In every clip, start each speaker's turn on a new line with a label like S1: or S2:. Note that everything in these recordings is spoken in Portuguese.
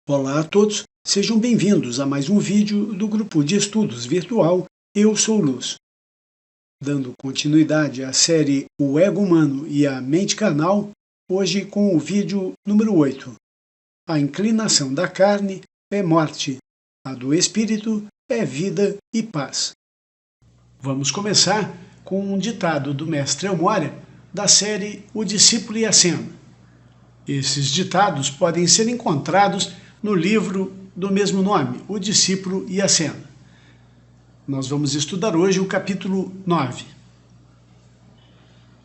S1: Olá a todos, sejam bem-vindos a mais um vídeo do grupo de estudos virtual Eu Sou Luz. Dando continuidade à série O Ego Humano e a Mente Carnal, hoje com o vídeo número 8. A inclinação da carne é morte, a do espírito é vida e paz. Vamos começar com um ditado do mestre Elmória, da série O Discípulo e a Senda. Esses ditados podem ser encontrados no livro do mesmo nome, O Discípulo e a Senda. Nós vamos estudar hoje o capítulo 9.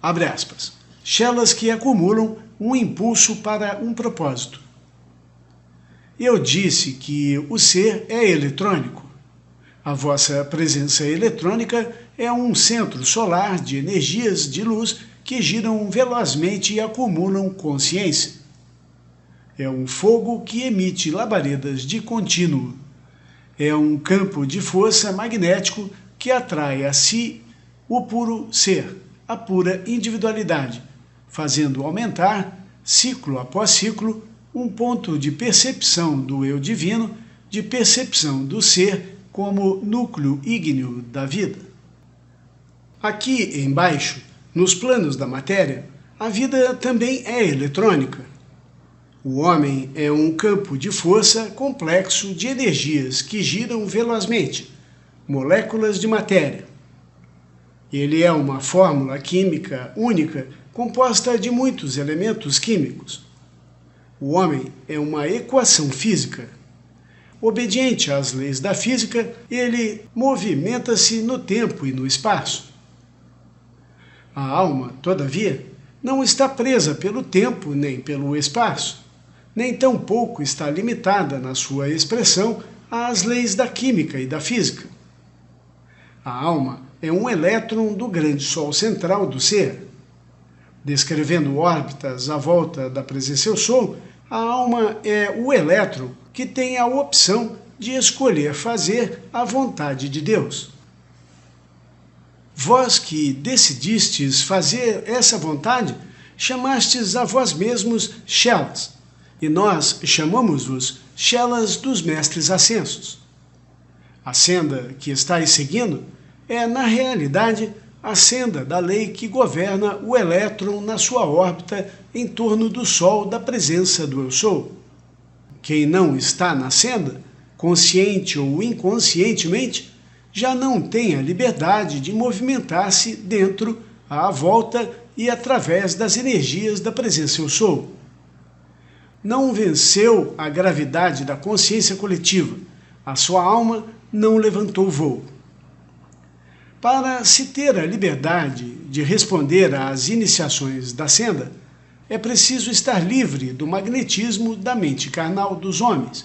S1: Abre aspas. Chelas que acumulam um impulso para um propósito. Eu disse que o ser é eletrônico. A vossa presença eletrônica é um centro solar de energias de luz que giram velozmente e acumulam consciência. É um fogo que emite labaredas de contínuo. É um campo de força magnético que atrai a si o puro ser, a pura individualidade, fazendo aumentar, ciclo após ciclo, um ponto de percepção do eu divino, de percepção do ser como núcleo ígneo da vida. Aqui embaixo, nos planos da matéria, a vida também é eletrônica. O homem é um campo de força complexo de energias que giram velozmente, moléculas de matéria. Ele é uma fórmula química única composta de muitos elementos químicos. O homem é uma equação física. Obediente às leis da física, ele movimenta-se no tempo e no espaço. A alma, todavia, não está presa pelo tempo nem pelo espaço. Nem tampouco está limitada na sua expressão às leis da química e da física. A alma é um elétron do grande sol central do ser. Descrevendo órbitas à volta da presença eu sou, a alma é o elétron que tem a opção de escolher fazer a vontade de Deus. Vós que decidistes fazer essa vontade, chamastes a vós mesmos chelas, e nós chamamos-vos chelas dos mestres ascensos. A senda que estáis seguindo é, na realidade, a senda da lei que governa o elétron na sua órbita em torno do Sol da presença do Eu Sou. Quem não está na senda, consciente ou inconscientemente, já não tem a liberdade de movimentar-se dentro, à volta e através das energias da presença Eu Sou. Não venceu a gravidade da consciência coletiva, a sua alma não levantou voo. Para se ter a liberdade de responder às iniciações da senda, é preciso estar livre do magnetismo da mente carnal dos homens.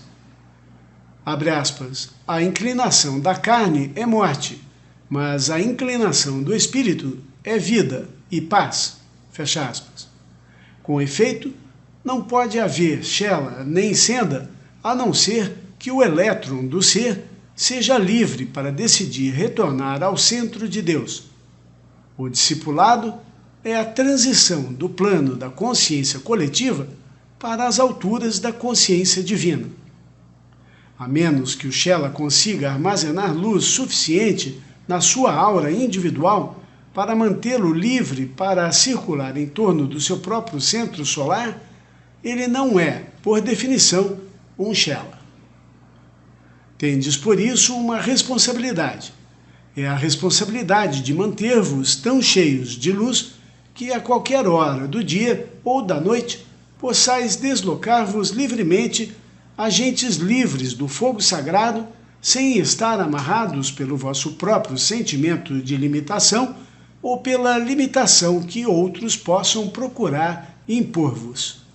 S1: Abre aspas, a inclinação da carne é morte, mas a inclinação do espírito é vida e paz. Fecha aspas. Com efeito, não pode haver chela nem senda, a não ser que o elétron do ser seja livre para decidir retornar ao centro de Deus. O discipulado é a transição do plano da consciência coletiva para as alturas da consciência divina. A menos que o chela consiga armazenar luz suficiente na sua aura individual para mantê-lo livre para circular em torno do seu próprio centro solar, ele não é, por definição, um chela. Tendes, por isso, uma responsabilidade. É a responsabilidade de manter-vos tão cheios de luz que a qualquer hora do dia ou da noite possais deslocar-vos livremente, agentes livres do fogo sagrado, sem estar amarrados pelo vosso próprio sentimento de limitação ou pela limitação que outros possam procurar impor-vos.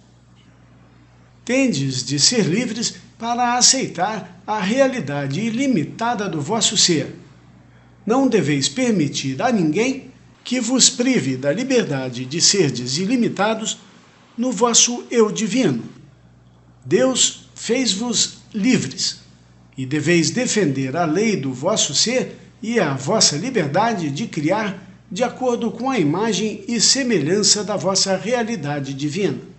S1: Tendes de ser livres para aceitar a realidade ilimitada do vosso ser. Não deveis permitir a ninguém que vos prive da liberdade de serdes ilimitados no vosso eu divino. Deus fez-vos livres, e deveis defender a lei do vosso ser e a vossa liberdade de criar de acordo com a imagem e semelhança da vossa realidade divina.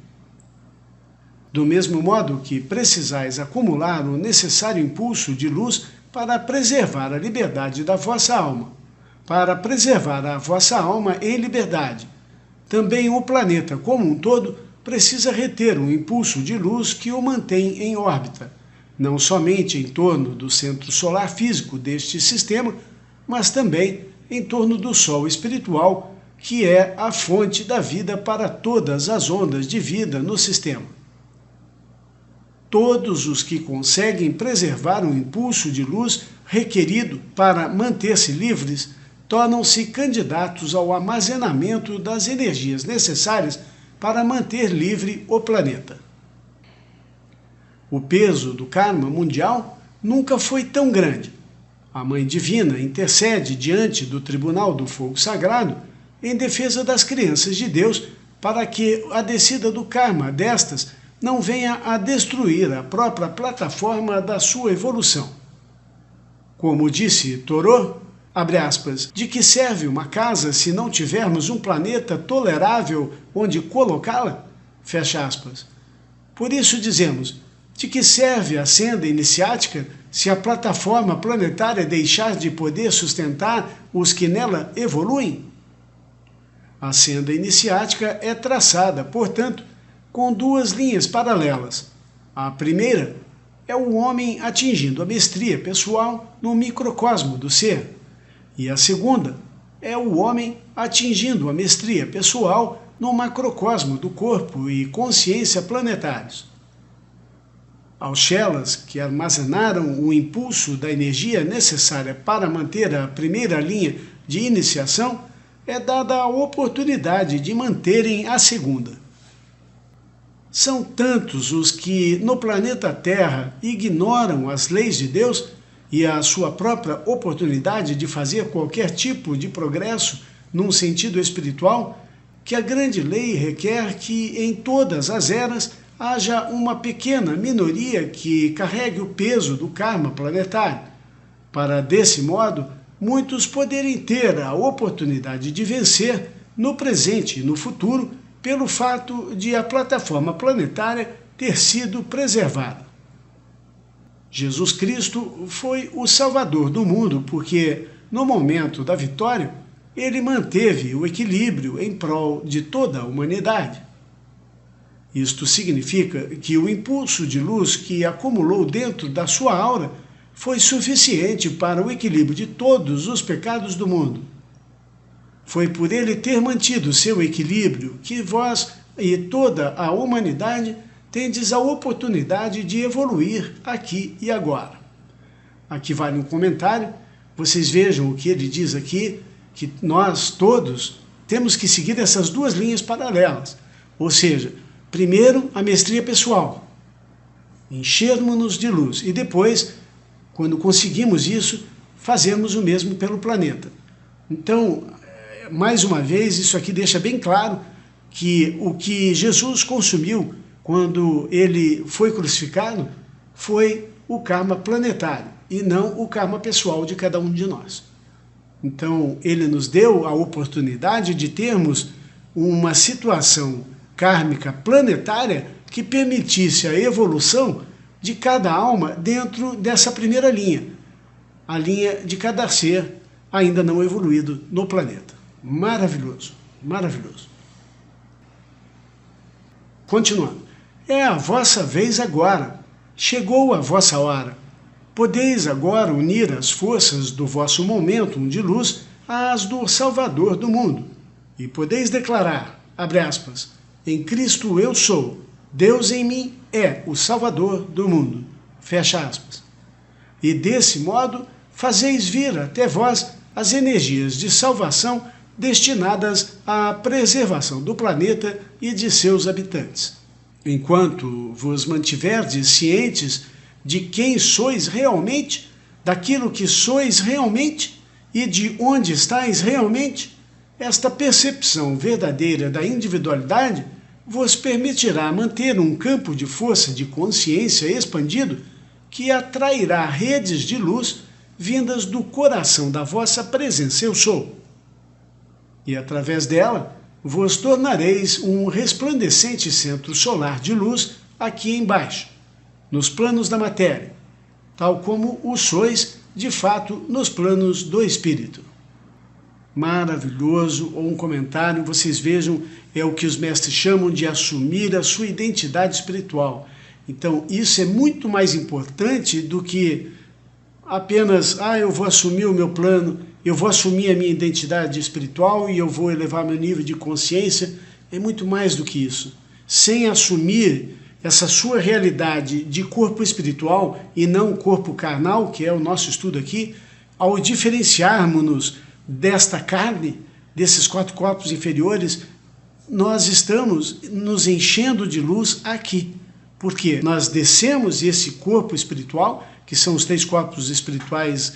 S1: Do mesmo modo que precisais acumular o necessário impulso de luz para preservar a liberdade da vossa alma, para preservar a vossa alma em liberdade. Também o planeta como um todo precisa reter um impulso de luz que o mantém em órbita, não somente em torno do centro solar físico deste sistema, mas também em torno do Sol espiritual, que é a fonte da vida para todas as ondas de vida no sistema. Todos os que conseguem preservar o impulso de luz requerido para manter-se livres tornam-se candidatos ao armazenamento das energias necessárias para manter livre o planeta. O peso do karma mundial nunca foi tão grande. A Mãe Divina intercede diante do Tribunal do Fogo Sagrado em defesa das crianças de Deus para que a descida do karma destas não venha a destruir a própria plataforma da sua evolução. Como disse Thoreau, abre aspas, de que serve uma casa se não tivermos um planeta tolerável onde colocá-la? Fecha aspas. Por isso dizemos, de que serve a senda iniciática se a plataforma planetária deixar de poder sustentar os que nela evoluem? A senda iniciática é traçada, portanto, com duas linhas paralelas. A primeira é o homem atingindo a mestria pessoal no microcosmo do ser, e a segunda é o homem atingindo a mestria pessoal no macrocosmo do corpo e consciência planetários. Aos Chelas que armazenaram o impulso da energia necessária para manter a primeira linha de iniciação, é dada a oportunidade de manterem a segunda. São tantos os que no planeta Terra ignoram as leis de Deus e a sua própria oportunidade de fazer qualquer tipo de progresso num sentido espiritual, que a grande lei requer que em todas as eras haja uma pequena minoria que carregue o peso do karma planetário, para desse modo muitos poderem ter a oportunidade de vencer no presente e no futuro pelo fato de a plataforma planetária ter sido preservada. Jesus Cristo foi o Salvador do mundo porque, no momento da vitória, ele manteve o equilíbrio em prol de toda a humanidade. Isto significa que o impulso de luz que acumulou dentro da sua aura foi suficiente para o equilíbrio de todos os pecados do mundo. Foi por ele ter mantido seu equilíbrio que vós e toda a humanidade tendes a oportunidade de evoluir aqui e agora. Aqui vale um comentário, vocês vejam o que ele diz aqui, que nós todos temos que seguir essas duas linhas paralelas, ou seja, primeiro a mestria pessoal, enchermos-nos de luz e depois, quando conseguimos isso, fazermos o mesmo pelo planeta. Então, mais uma vez, isso aqui deixa bem claro que o que Jesus consumiu quando ele foi crucificado foi o karma planetário e não o karma pessoal de cada um de nós. Então, ele nos deu a oportunidade de termos uma situação kármica planetária que permitisse a evolução de cada alma dentro dessa primeira linha, a linha de cada ser ainda não evoluído no planeta. Maravilhoso, maravilhoso. Continuando. É a vossa vez agora. Chegou a vossa hora. Podeis agora unir as forças do vosso momentum de luz às do Salvador do mundo. E podeis declarar, abre aspas, em Cristo eu sou, Deus em mim é o Salvador do mundo. Fecha aspas. E desse modo fazeis vir até vós as energias de salvação destinadas à preservação do planeta e de seus habitantes. Enquanto vos mantiverdes cientes de quem sois realmente, daquilo que sois realmente e de onde estáis realmente, esta percepção verdadeira da individualidade vos permitirá manter um campo de força de consciência expandido que atrairá redes de luz vindas do coração da vossa presença eu sou. E através dela vos tornareis um resplandecente centro solar de luz aqui embaixo, nos planos da matéria, tal como o sois, de fato, nos planos do Espírito. Maravilhoso, ou um comentário, vocês vejam, é o que os mestres chamam de assumir a sua identidade espiritual. Então, isso é muito mais importante do que apenas, eu vou assumir o meu plano, eu vou assumir a minha identidade espiritual e eu vou elevar meu nível de consciência. É muito mais do que isso. Sem assumir essa sua realidade de corpo espiritual e não corpo carnal, que é o nosso estudo aqui, ao diferenciarmos-nos desta carne, desses 4 corpos inferiores, nós estamos nos enchendo de luz aqui. Porque nós descemos esse corpo espiritual, que são os 3 corpos espirituais,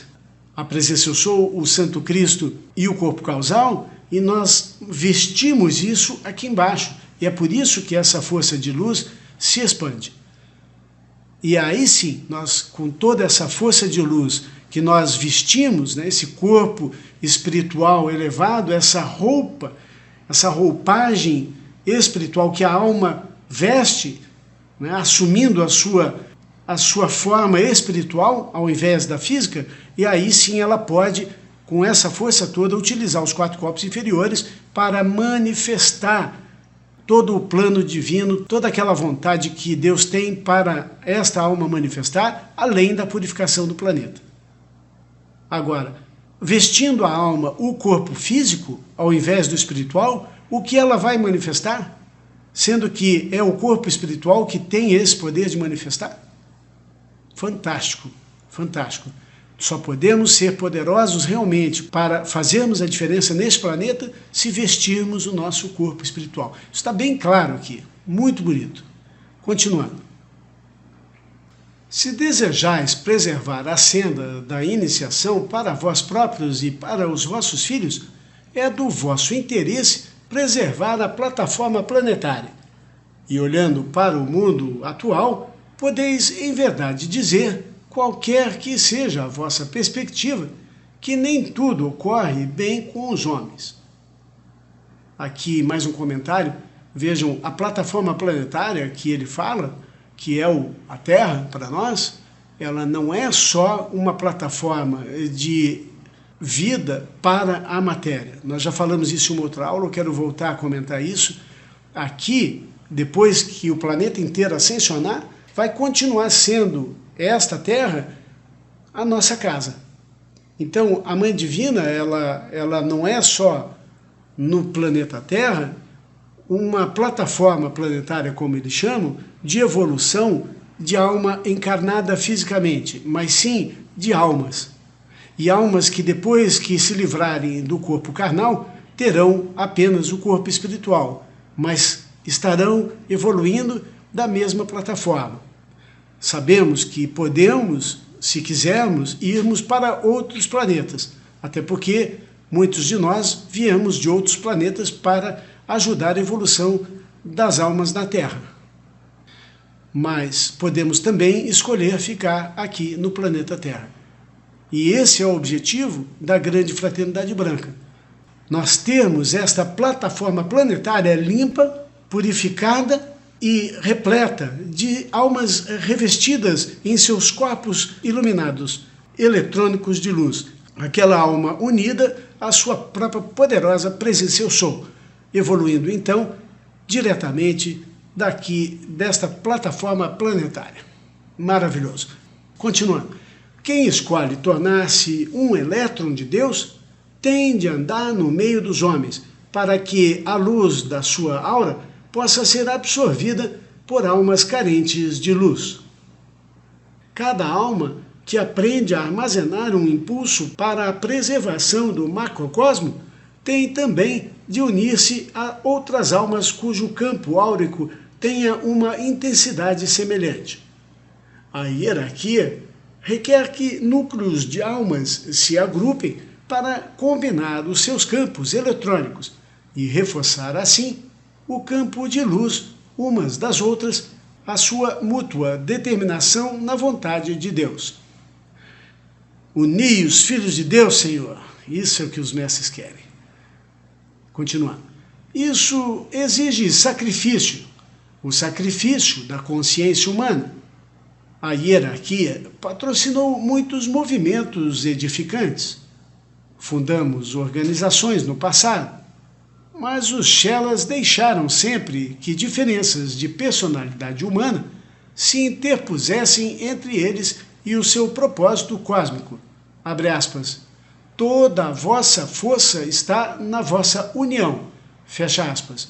S1: a presença eu sou, o Santo Cristo e o corpo causal, e nós vestimos isso aqui embaixo. E é por isso que essa força de luz se expande. E aí sim, nós, com toda essa força de luz que nós vestimos, né, esse corpo espiritual elevado, essa roupa, essa roupagem espiritual que a alma veste, né, assumindo a sua forma espiritual ao invés da física, e aí sim ela pode, com essa força toda, utilizar os 4 corpos inferiores para manifestar todo o plano divino, toda aquela vontade que Deus tem para esta alma manifestar, além da purificação do planeta. Agora, vestindo a alma o corpo físico, ao invés do espiritual, o que ela vai manifestar? Sendo que é o corpo espiritual que tem esse poder de manifestar? Fantástico, fantástico. Só podemos ser poderosos realmente para fazermos a diferença neste planeta se vestirmos o nosso corpo espiritual. Isso está bem claro aqui, muito bonito. Continuando. Se desejais preservar a senda da iniciação para vós próprios e para os vossos filhos, é do vosso interesse preservar a plataforma planetária. E olhando para o mundo atual, podeis em verdade dizer, qualquer que seja a vossa perspectiva, que nem tudo ocorre bem com os homens. Aqui mais um comentário. Vejam, a plataforma planetária que ele fala, que é a Terra para nós, ela não é só uma plataforma de vida para a matéria. Nós já falamos isso em uma outra aula, eu quero voltar a comentar isso. Aqui, depois que o planeta inteiro ascensionar, vai continuar sendo esta Terra a nossa casa. Então, a Mãe Divina, ela não é só no planeta Terra uma plataforma planetária, como eles chamam, de evolução de alma encarnada fisicamente, mas sim de almas. E almas que depois que se livrarem do corpo carnal, terão apenas o corpo espiritual, mas estarão evoluindo da mesma plataforma. Sabemos que podemos, se quisermos, irmos para outros planetas, até porque muitos de nós viemos de outros planetas para ajudar a evolução das almas na Terra. Mas podemos também escolher ficar aqui no planeta Terra. E esse é o objetivo da grande fraternidade branca. Nós temos esta plataforma planetária limpa, purificada e repleta de almas revestidas em seus corpos iluminados, eletrônicos de luz. Aquela alma unida à sua própria poderosa presença eu sou, evoluindo então diretamente daqui, desta plataforma planetária. Maravilhoso. Continuando. Quem escolhe tornar-se um elétron de Deus tem de andar no meio dos homens, para que a luz da sua aura possa ser absorvida por almas carentes de luz. Cada alma que aprende a armazenar um impulso para a preservação do macrocosmo tem também de unir-se a outras almas cujo campo áurico tenha uma intensidade semelhante. A hierarquia requer que núcleos de almas se agrupem para combinar os seus campos eletrônicos e reforçar assim o campo de luz umas das outras, a sua mútua determinação na vontade de Deus. Uni os filhos de Deus, Senhor. Isso é o que os mestres querem. Continuando. Isso exige sacrifício. o sacrifício da consciência humana. A hierarquia patrocinou muitos movimentos edificantes. Fundamos organizações no passado, mas os Chelas deixaram sempre que diferenças de personalidade humana se interpusessem entre eles e o seu propósito cósmico. Abre aspas. Toda a vossa força está na vossa união. Fecha aspas.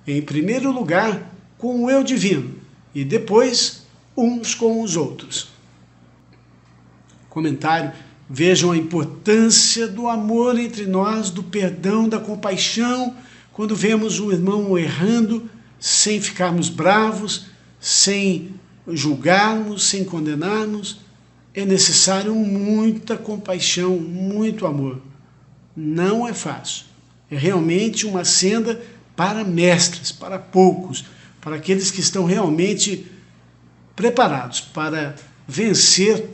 S1: Em primeiro lugar, com o eu divino, e depois, uns com os outros. Comentário. Vejam a importância do amor entre nós, do perdão, da compaixão, quando vemos o irmão errando, sem ficarmos bravos, sem julgarmos, sem condenarmos. É necessário muita compaixão, muito amor. Não é fácil. É realmente uma senda para mestres, para poucos, para aqueles que estão realmente preparados para vencer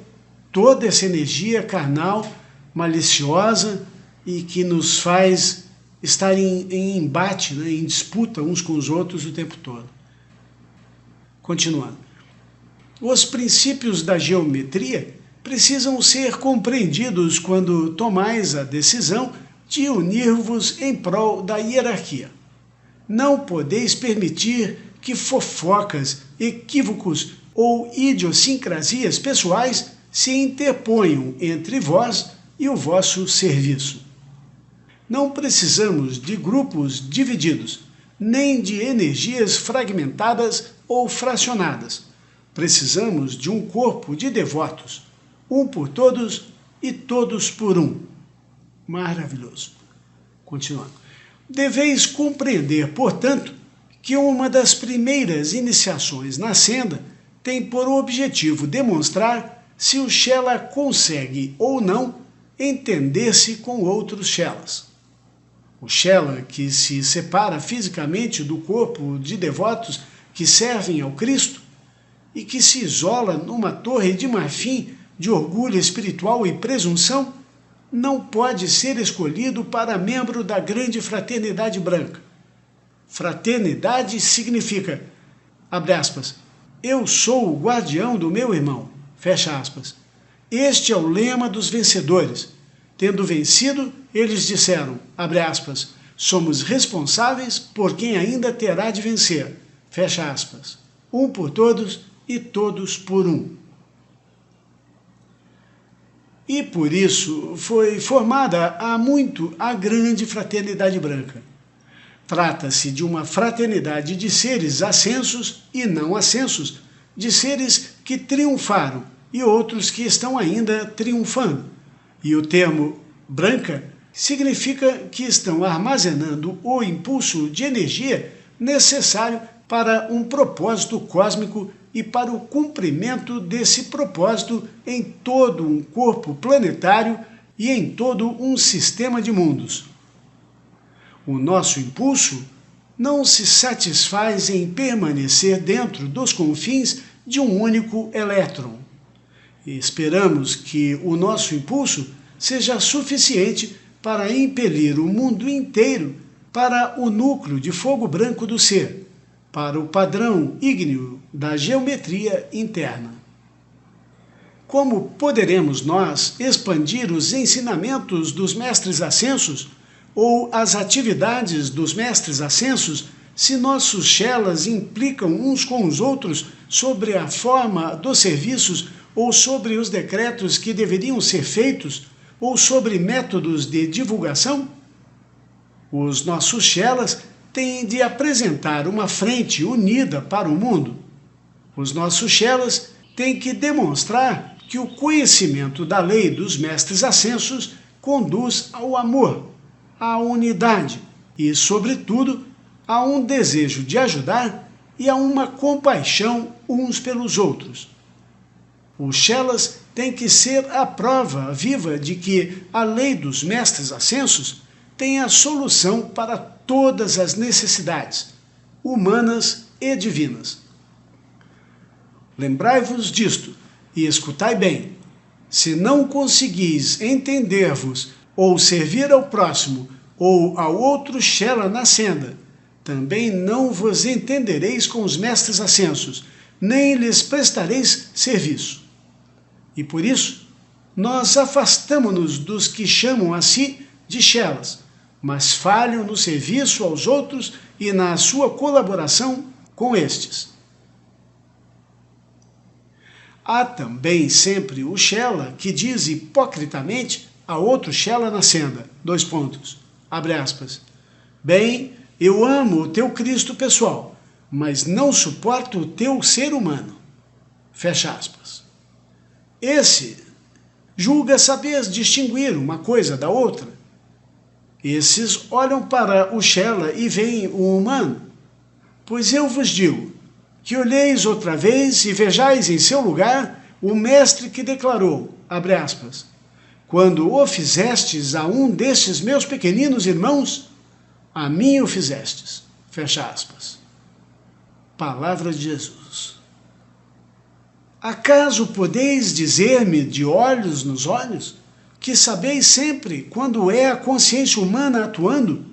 S1: toda essa energia carnal, maliciosa e que nos faz estar em embate, em disputa uns com os outros o tempo todo. Continuando. Os princípios da geometria precisam ser compreendidos quando tomais a decisão de unir-vos em prol da hierarquia. Não podeis permitir que fofocas, equívocos ou idiosincrasias pessoais se interponham entre vós e o vosso serviço. Não precisamos de grupos divididos, nem de energias fragmentadas ou fracionadas. Precisamos de um corpo de devotos, um por todos e todos por um. Maravilhoso. Continuando. Deveis compreender, portanto, que uma das primeiras iniciações na senda tem por objetivo demonstrar se o Chela consegue ou não entender-se com outros Chelas. O Chela que se separa fisicamente do corpo de devotos que servem ao Cristo e que se isola numa torre de marfim de orgulho espiritual e presunção, não pode ser escolhido para membro da grande fraternidade branca. Fraternidade significa, abre aspas, eu sou o guardião do meu irmão. Fecha aspas. Este é o lema dos vencedores. Tendo vencido, eles disseram, abre aspas, somos responsáveis por quem ainda terá de vencer. Fecha aspas. Um por todos e todos por um. E por isso foi formada há muito a grande fraternidade branca. Trata-se de uma fraternidade de seres ascensos e não ascensos, de seres que triunfaram e outros que estão ainda triunfando. E o termo branca significa que estão armazenando o impulso de energia necessário para um propósito cósmico e para o cumprimento desse propósito em todo um corpo planetário e em todo um sistema de mundos. O nosso impulso não se satisfaz em permanecer dentro dos confins de um único elétron. E esperamos que o nosso impulso seja suficiente para impelir o mundo inteiro para o núcleo de fogo branco do ser, para o padrão ígneo da geometria interna. Como poderemos nós expandir os ensinamentos dos mestres ascensos ou as atividades dos mestres ascensos se nossos Chelas implicam uns com os outros sobre a forma dos serviços ou sobre os decretos que deveriam ser feitos ou sobre métodos de divulgação? Os nossos Chelas têm de apresentar uma frente unida para o mundo. Os nossos Chelas têm que demonstrar que o conhecimento da lei dos mestres ascensos conduz ao amor, à unidade e, sobretudo, a um desejo de ajudar e a uma compaixão uns pelos outros. Os Chelas têm que ser a prova viva de que a lei dos mestres ascensos tem a solução para todas as necessidades, humanas e divinas. Lembrai-vos disto e escutai bem. Se não conseguis entender-vos ou servir ao próximo ou ao outro Chela na senda, também não vos entendereis com os mestres ascensos, nem lhes prestareis serviço. E por isso, nós afastamo-nos dos que chamam a si de chelas, mas falham no serviço aos outros e na sua colaboração com estes. Há também sempre o chela que diz hipocritamente a outro chela na senda, abre aspas, bem, eu amo o teu Cristo pessoal, mas não suporto o teu ser humano, fecha aspas. Esse julga saber distinguir uma coisa da outra. Esses olham para o chela e veem o humano. Pois eu vos digo, que olheis outra vez e vejais em seu lugar o mestre que declarou, abre aspas, quando o fizestes a um destes meus pequeninos irmãos, a mim o fizestes, fecha aspas. Palavra de Jesus. Acaso podeis dizer-me de olhos nos olhos, que sabeis sempre quando é a consciência humana atuando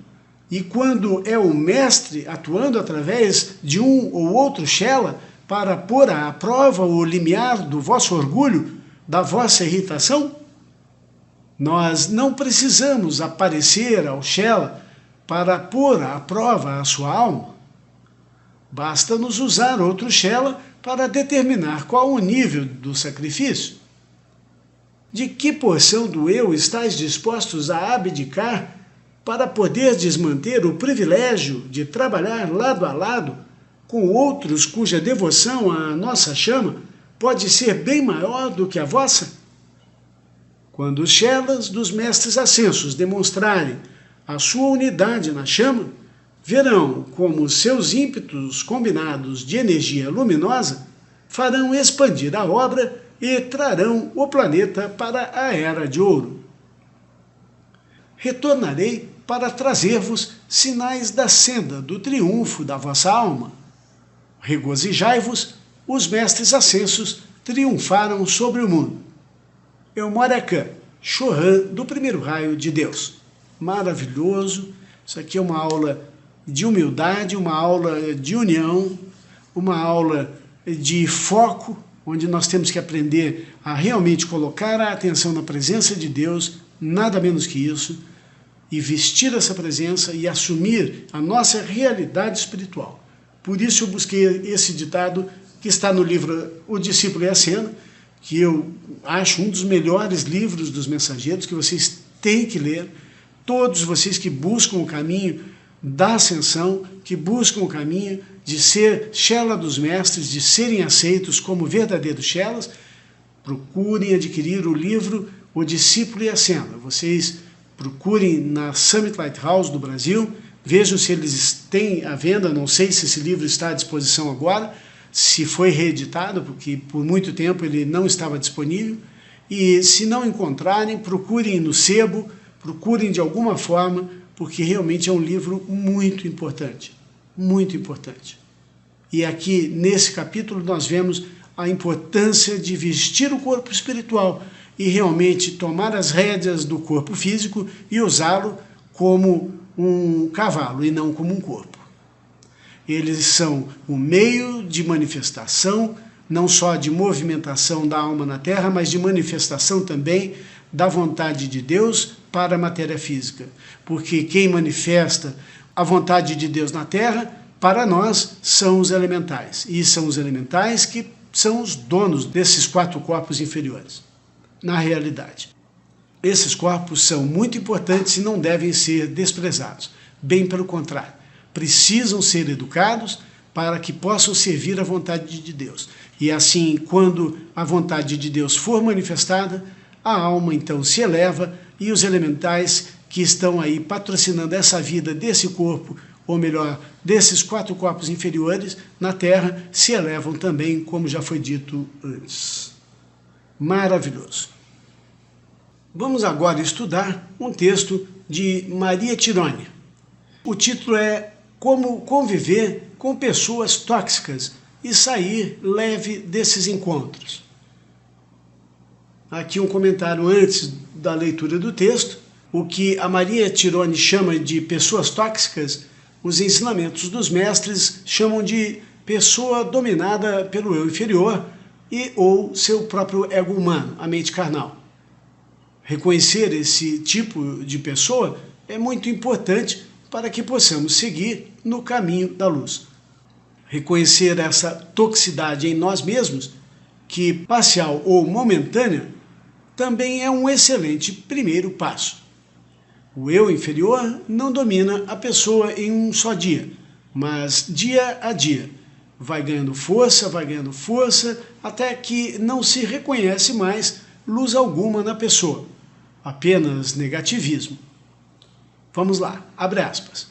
S1: e quando é o mestre atuando através de um ou outro chela para pôr à prova o limiar do vosso orgulho, da vossa irritação? Nós não precisamos aparecer ao chela para pôr à prova a sua alma. Basta-nos usar outro chela para determinar qual o nível do sacrifício. De que porção do eu estáis dispostos a abdicar para poderdes manter o privilégio de trabalhar lado a lado com outros cuja devoção à nossa chama pode ser bem maior do que a vossa? Quando os chelas dos mestres ascensos demonstrarem a sua unidade na chama, verão como seus ímpetos combinados de energia luminosa farão expandir a obra e trarão o planeta para a Era de Ouro. Retornarei para trazer-vos sinais da senda do triunfo da vossa alma. Regozijai-vos, os mestres ascensos triunfaram sobre o mundo. Eumoriacã, Chohan do primeiro raio de Deus. Maravilhoso, isso aqui é uma aula de humildade, uma aula de união, uma aula de foco, onde nós temos que aprender a realmente colocar a atenção na presença de Deus, nada menos que isso, e vestir essa presença e assumir a nossa realidade espiritual. Por isso eu busquei esse ditado que está no livro O Discípulo e a Cena, que eu acho um dos melhores livros dos mensageiros, que vocês têm que ler, todos vocês que buscam o caminho da ascensão, que buscam o caminho de ser chela dos mestres, de serem aceitos como verdadeiros chelas, procurem adquirir o livro O Discípulo e a Cena. Vocês procurem na Summit Lighthouse do Brasil, vejam se eles têm à venda, não sei se esse livro está à disposição agora, se foi reeditado, porque por muito tempo ele não estava disponível, e se não encontrarem, procurem no sebo, procurem de alguma forma, porque realmente é um livro muito importante, muito importante. E aqui, nesse capítulo, nós vemos a importância de vestir o corpo espiritual e realmente tomar as rédeas do corpo físico e usá-lo como um cavalo e não como um corpo. Eles são o meio de manifestação, não só de movimentação da alma na Terra, mas de manifestação também da vontade de Deus para a matéria física. Porque quem manifesta a vontade de Deus na Terra, para nós, são os elementais. E são os elementais que são os donos desses 4 corpos inferiores, na realidade. Esses corpos são muito importantes e não devem ser desprezados. Bem pelo contrário, precisam ser educados para que possam servir à vontade de Deus. E assim, quando a vontade de Deus for manifestada, a alma então se eleva e os elementais que estão aí patrocinando essa vida desse corpo, ou melhor, desses 4 corpos inferiores na Terra, se elevam também, como já foi dito antes. Maravilhoso. Vamos agora estudar um texto de Maria Tironi. O título é Como conviver com pessoas tóxicas e sair leve desses encontros. Aqui um comentário antes da leitura do texto. O que a Maria Tironi chama de pessoas tóxicas os ensinamentos dos mestres chamam de pessoa dominada pelo eu inferior e ou seu próprio ego humano, a mente carnal. Reconhecer esse tipo de pessoa é muito importante para que possamos seguir no caminho da luz. Reconhecer essa toxicidade em nós mesmos, que parcial ou momentânea, também é um excelente primeiro passo. O eu inferior não domina a pessoa em um só dia, mas dia a dia. Vai ganhando força, até que não se reconhece mais luz alguma na pessoa, apenas negativismo. Vamos lá, abre aspas.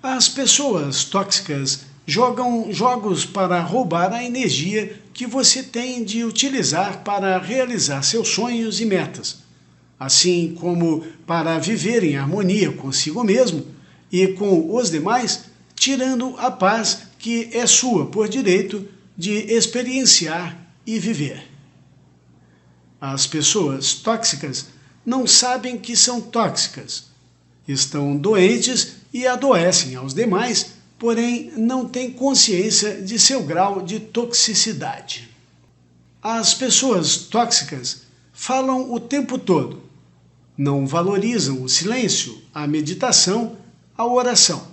S1: As pessoas tóxicas jogam jogos para roubar a energia que você tem de utilizar para realizar seus sonhos e metas, assim como para viver em harmonia consigo mesmo e com os demais, tirando a paz que é sua por direito de experienciar e viver. As pessoas tóxicas não sabem que são tóxicas. Estão doentes e adoecem aos demais, porém não têm consciência de seu grau de toxicidade. As pessoas tóxicas falam o tempo todo. Não valorizam o silêncio, a meditação, a oração.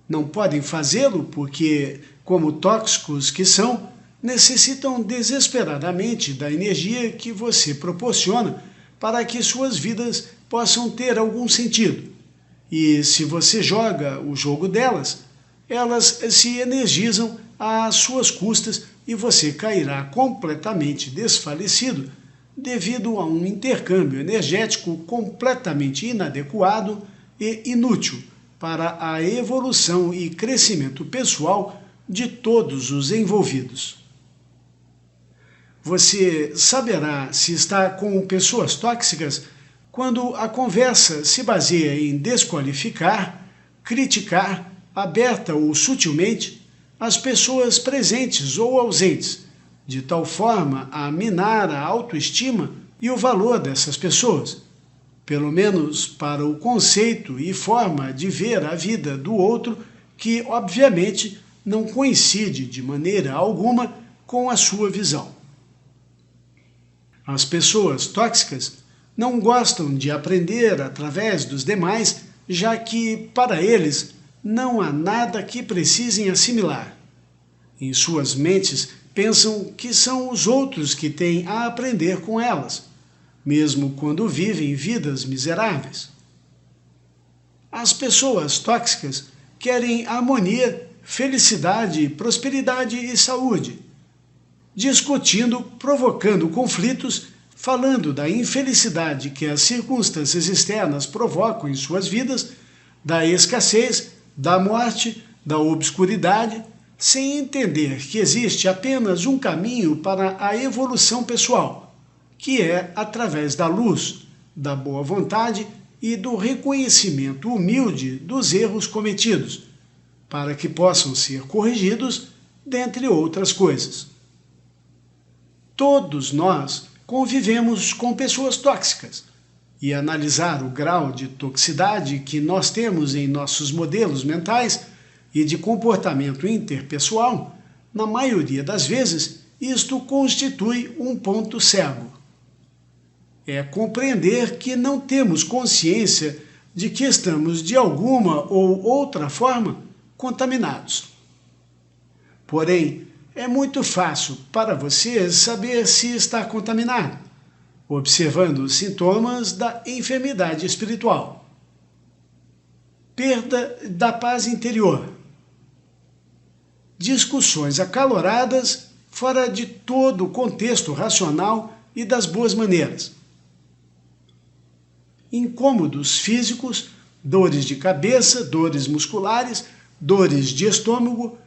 S1: Não podem fazê-lo porque, como tóxicos que são, necessitam desesperadamente da energia que você proporciona para que suas vidas possam ter algum sentido. E se você joga o jogo delas, elas se energizam às suas custas e você cairá completamente desfalecido devido a um intercâmbio energético completamente inadequado e inútil para a evolução e crescimento pessoal de todos os envolvidos. Você saberá se está com pessoas tóxicas quando a conversa se baseia em desqualificar, criticar, aberta ou sutilmente, as pessoas presentes ou ausentes, de tal forma a minar a autoestima e o valor dessas pessoas, pelo menos para o conceito e forma de ver a vida do outro que, obviamente, não coincide de maneira alguma com a sua visão. As pessoas tóxicas não gostam de aprender através dos demais, já que, para eles, não há nada que precisem assimilar. Em suas mentes, pensam que são os outros que têm a aprender com elas, mesmo quando vivem vidas miseráveis. As pessoas tóxicas querem harmonia, felicidade, prosperidade e saúde, discutindo, provocando conflitos, falando da infelicidade que as circunstâncias externas provocam em suas vidas, da escassez, da morte, da obscuridade, sem entender que existe apenas um caminho para a evolução pessoal, que é através da luz, da boa vontade e do reconhecimento humilde dos erros cometidos, para que possam ser corrigidos, dentre outras coisas. Todos nós convivemos com pessoas tóxicas, e analisar o grau de toxicidade que nós temos em nossos modelos mentais e de comportamento interpessoal, na maioria das vezes, isto constitui um ponto cego. É compreender que não temos consciência de que estamos de alguma ou outra forma contaminados. Porém, é muito fácil para você saber se está contaminado, observando os sintomas da enfermidade espiritual. Perda da paz interior. Discussões acaloradas fora de todo o contexto racional e das boas maneiras. Incômodos físicos, dores de cabeça, dores musculares, dores de estômago,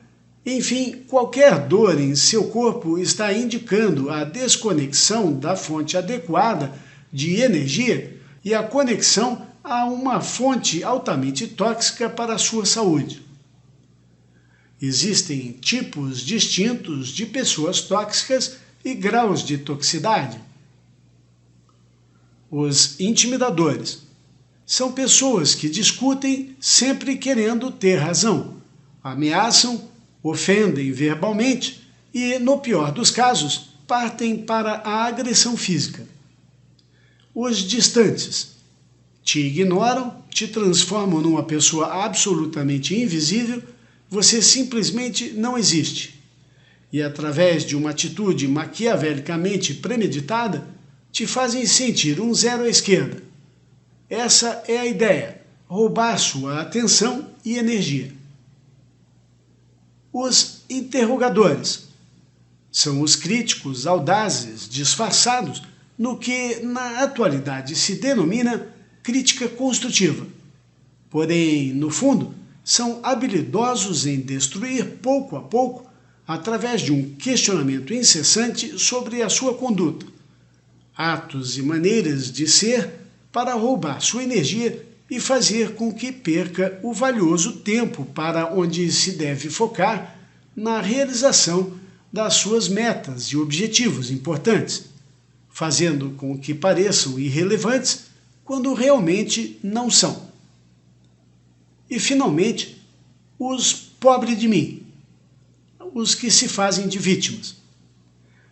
S1: enfim, qualquer dor em seu corpo está indicando a desconexão da fonte adequada de energia e a conexão a uma fonte altamente tóxica para a sua saúde. Existem tipos distintos de pessoas tóxicas e graus de toxicidade. Os intimidadores. São pessoas que discutem sempre querendo ter razão, ameaçam, ofendem verbalmente e, no pior dos casos, partem para a agressão física. Os distantes te ignoram, te transformam numa pessoa absolutamente invisível, você simplesmente não existe. E através de uma atitude maquiavelicamente premeditada, te fazem sentir um zero à esquerda. Essa é a ideia, roubar sua atenção e energia. Os interrogadores são os críticos audazes, disfarçados no que na atualidade se denomina crítica construtiva. Porém, no fundo, são habilidosos em destruir pouco a pouco através de um questionamento incessante sobre a sua conduta, atos e maneiras de ser para roubar sua energia e fazer com que perca o valioso tempo para onde se deve focar na realização das suas metas e objetivos importantes, fazendo com que pareçam irrelevantes quando realmente não são. E, finalmente, os pobre de mim, os que se fazem de vítimas.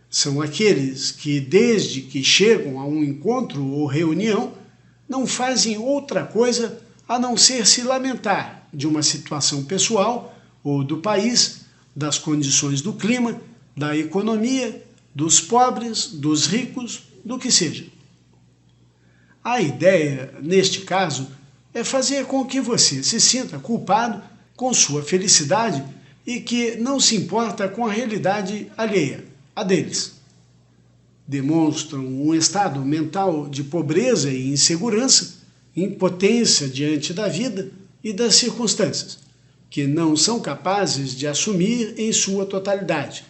S1: São aqueles que, desde que chegam a um encontro ou reunião, não fazem outra coisa a não ser se lamentar de uma situação pessoal ou do país, das condições do clima, da economia, dos pobres, dos ricos, do que seja. A ideia, neste caso, é fazer com que você se sinta culpado com sua felicidade e que não se importa com a realidade alheia, a deles. Demonstram um estado mental de pobreza e insegurança, impotência diante da vida e das circunstâncias, que não são capazes de assumir em sua totalidade.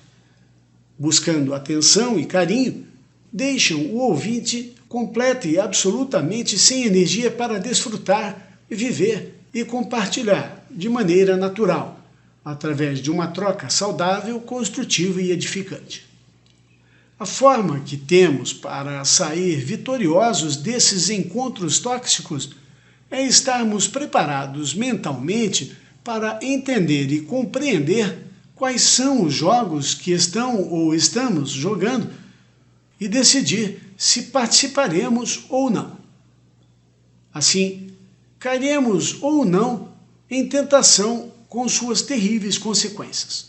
S1: Buscando atenção e carinho, deixam o ouvinte completo e absolutamente sem energia para desfrutar, viver e compartilhar de maneira natural, através de uma troca saudável, construtiva e edificante. A forma que temos para sair vitoriosos desses encontros tóxicos é estarmos preparados mentalmente para entender e compreender quais são os jogos que estão ou estamos jogando e decidir se participaremos ou não. Assim, cairemos ou não em tentação com suas terríveis consequências.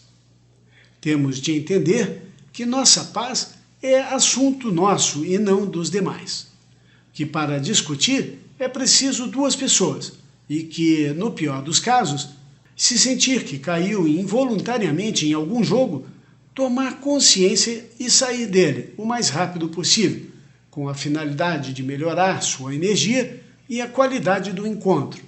S1: Temos de entender que nossa paz é assunto nosso e não dos demais, que para discutir é preciso duas pessoas e que, no pior dos casos, se sentir que caiu involuntariamente em algum jogo, tomar consciência e sair dele o mais rápido possível, com a finalidade de melhorar sua energia e a qualidade do encontro,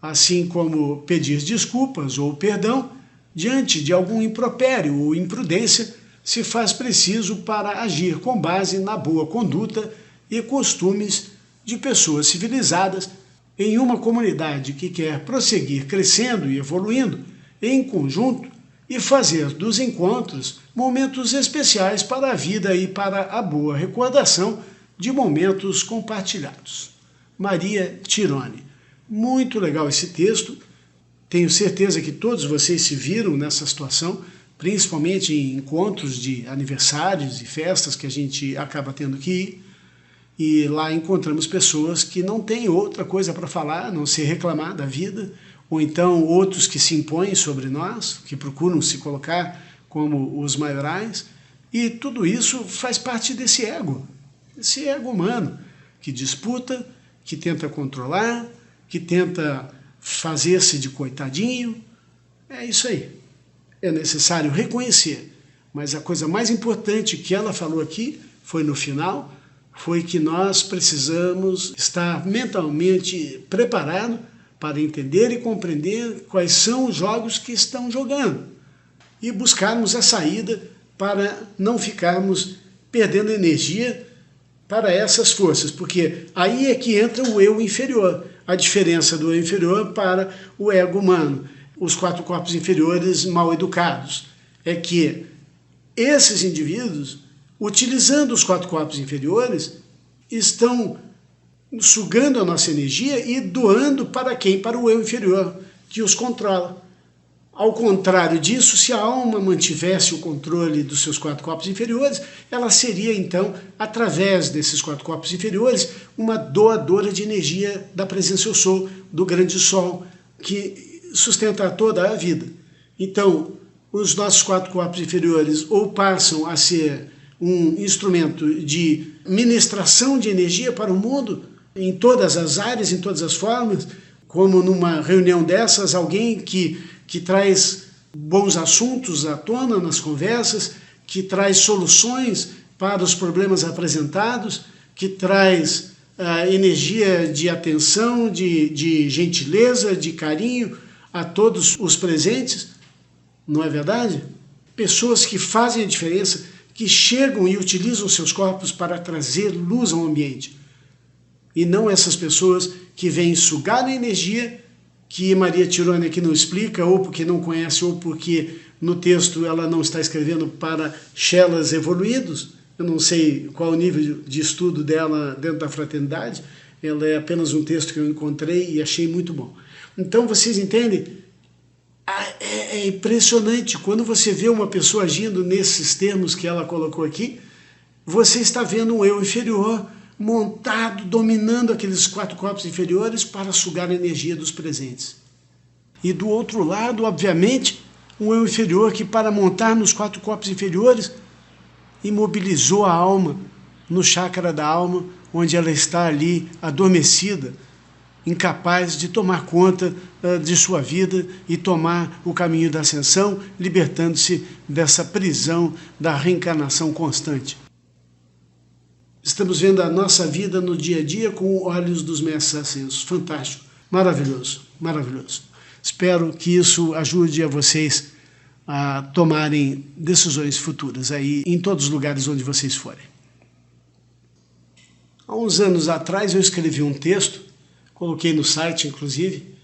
S1: assim como pedir desculpas ou perdão diante de algum impropério ou imprudência se faz preciso para agir com base na boa conduta e costumes de pessoas civilizadas em uma comunidade que quer prosseguir crescendo e evoluindo em conjunto e fazer dos encontros momentos especiais para a vida e para a boa recordação de momentos compartilhados. Maria Tirone. Muito legal esse texto. Tenho certeza que todos vocês se viram nessa situação, principalmente em encontros de aniversários e festas que a gente acaba tendo que ir. E lá encontramos pessoas que não têm outra coisa para falar, a não ser reclamar da vida, ou então outros que se impõem sobre nós, que procuram se colocar como os maiorais, e tudo isso faz parte desse ego humano, que disputa, que tenta controlar, que tenta fazer-se de coitadinho. É isso aí. É necessário reconhecer, mas a coisa mais importante que ela falou aqui foi no final, foi que nós precisamos estar mentalmente preparados para entender e compreender quais são os jogos que estão jogando e buscarmos a saída para não ficarmos perdendo energia para essas forças, porque aí é que entra o eu inferior, a diferença do eu inferior para o ego humano, os 4 corpos inferiores mal educados, é que esses indivíduos, utilizando os 4 corpos inferiores, estão sugando a nossa energia e doando para quem? Para o eu inferior, que os controla. Ao contrário disso, se a alma mantivesse o controle dos seus 4 corpos inferiores, ela seria então, através desses 4 corpos inferiores, uma doadora de energia da presença eu sou, do grande sol, que sustenta toda a vida. Então, os nossos 4 corpos inferiores ou passam a ser um instrumento de ministração de energia para o mundo, em todas as áreas, em todas as formas, como numa reunião dessas, alguém que traz bons assuntos à tona nas conversas, que traz soluções para os problemas apresentados, que traz energia de atenção, de gentileza, de carinho a todos os presentes, não é verdade? Pessoas que fazem a diferença, que chegam e utilizam seus corpos para trazer luz ao ambiente. E não essas pessoas que vêm sugar a energia, que Maria Tirone aqui não explica, ou porque não conhece, ou porque no texto ela não está escrevendo para Chelas evoluídos. Eu não sei qual o nível de estudo dela dentro da fraternidade, ela é apenas um texto que eu encontrei e achei muito bom. Então vocês entendem? É impressionante, quando você vê uma pessoa agindo nesses termos que ela colocou aqui, você está vendo um eu inferior montado, dominando aqueles 4 corpos inferiores para sugar a energia dos presentes. E do outro lado, obviamente, um eu inferior que, para montar nos 4 corpos inferiores, imobilizou a alma no chakra da alma, onde ela está ali adormecida, incapaz de tomar conta de sua vida e tomar o caminho da ascensão, libertando-se dessa prisão da reencarnação constante. Estamos vendo a nossa vida no dia a dia com olhos dos mestres ascensos. Fantástico, maravilhoso, maravilhoso. Espero que isso ajude a vocês a tomarem decisões futuras aí em todos os lugares onde vocês forem. Há uns anos atrás eu escrevi um texto, coloquei no site inclusive,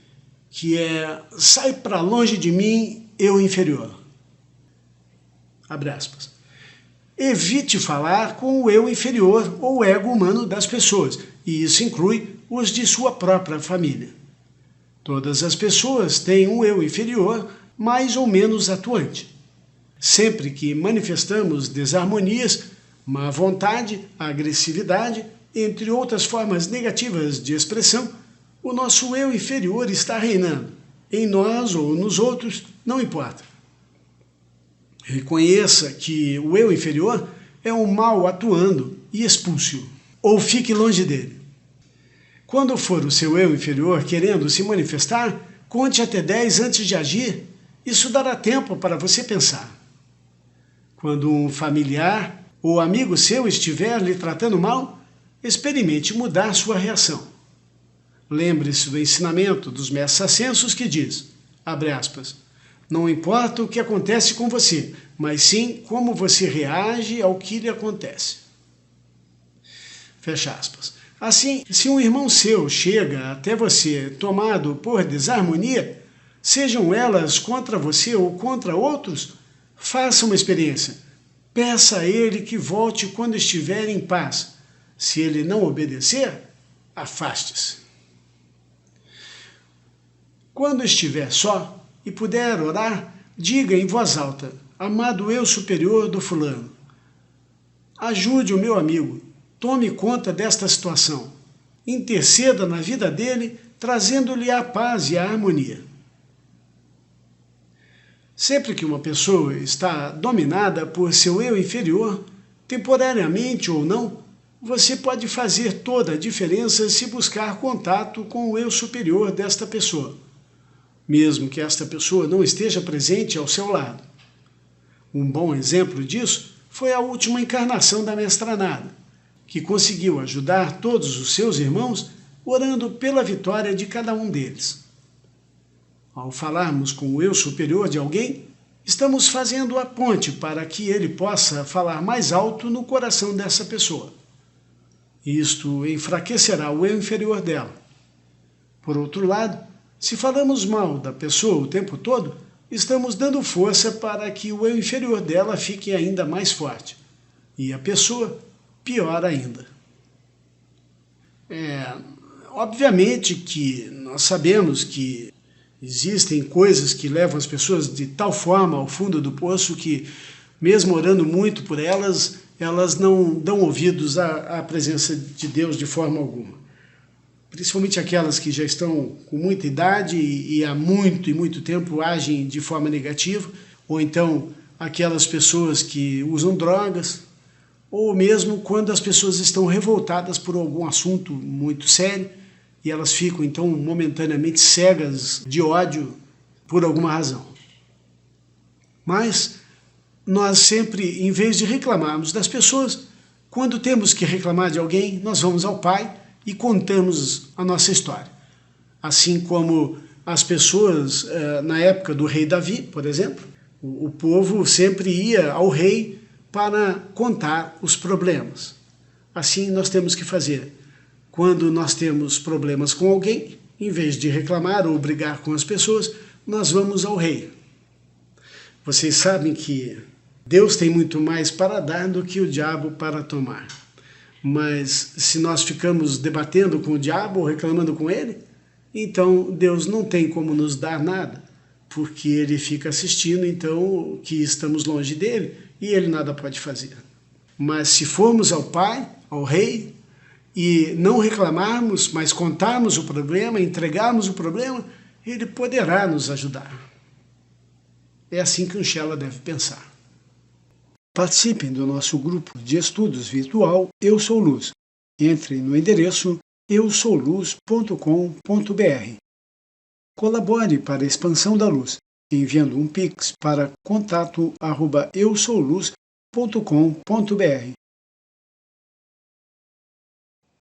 S1: que é "Sai para longe de mim, eu inferior". Abre aspas. Evite falar com o eu inferior ou ego humano das pessoas, e isso inclui os de sua própria família. Todas as pessoas têm um eu inferior mais ou menos atuante. Sempre que manifestamos desarmonias, má vontade, agressividade, entre outras formas negativas de expressão, o nosso eu inferior está reinando. Em nós ou nos outros, não importa. Reconheça que o eu inferior é um mal atuando e expulse-o, ou fique longe dele. Quando for o seu eu inferior querendo se manifestar, conte até 10 antes de agir. Isso dará tempo para você pensar. Quando um familiar ou amigo seu estiver lhe tratando mal, experimente mudar sua reação. Lembre-se do ensinamento dos mestres ascensos que diz, abre aspas, não importa o que acontece com você, mas sim como você reage ao que lhe acontece. Fecha aspas. Assim, se um irmão seu chega até você tomado por desarmonia, sejam elas contra você ou contra outros, faça uma experiência. Peça a ele que volte quando estiver em paz. Se ele não obedecer, afaste-se. Quando estiver só, e puder orar, diga em voz alta, amado eu superior do fulano, ajude o meu amigo, tome conta desta situação, interceda na vida dele, trazendo-lhe a paz e a harmonia. Sempre que uma pessoa está dominada por seu eu inferior, temporariamente ou não, você pode fazer toda a diferença se buscar contato com o eu superior desta pessoa, mesmo que esta pessoa não esteja presente ao seu lado. Um bom exemplo disso foi a última encarnação da Mestra Nada, que conseguiu ajudar todos os seus irmãos orando pela vitória de cada um deles. Ao falarmos com o eu superior de alguém, estamos fazendo a ponte para que ele possa falar mais alto no coração dessa pessoa. Isto enfraquecerá o eu inferior dela. Por outro lado, se falamos mal da pessoa o tempo todo, estamos dando força para que o eu inferior dela fique ainda mais forte. E a pessoa, pior ainda. Obviamente que nós sabemos que existem coisas que levam as pessoas de tal forma ao fundo do poço que, mesmo orando muito por elas, elas não dão ouvidos à presença de Deus de forma alguma. Principalmente aquelas que já estão com muita idade e há muito e muito tempo agem de forma negativa, ou então aquelas pessoas que usam drogas, ou mesmo quando as pessoas estão revoltadas por algum assunto muito sério e elas ficam então momentaneamente cegas de ódio por alguma razão. Mas nós sempre, em vez de reclamarmos das pessoas, quando temos que reclamar de alguém, nós vamos ao Pai e contamos a nossa história. Assim como as pessoas, na época do rei Davi, por exemplo, o povo sempre ia ao rei para contar os problemas. Assim nós temos que fazer. Quando nós temos problemas com alguém, em vez de reclamar ou brigar com as pessoas, nós vamos ao rei. Vocês sabem que Deus tem muito mais para dar do que o diabo para tomar. Mas se nós ficamos debatendo com o diabo ou reclamando com ele, então Deus não tem como nos dar nada, porque ele fica assistindo, então, que estamos longe dele e ele nada pode fazer. Mas se formos ao Pai, ao Rei, e não reclamarmos, mas contarmos o problema, entregarmos o problema, ele poderá nos ajudar. É assim que um Shela deve pensar. Participem do nosso grupo de estudos virtual Eu Sou Luz. Entrem no endereço eusouluz.com.br. Colabore para a expansão da luz, enviando um Pix para contato@eusouluz.com.br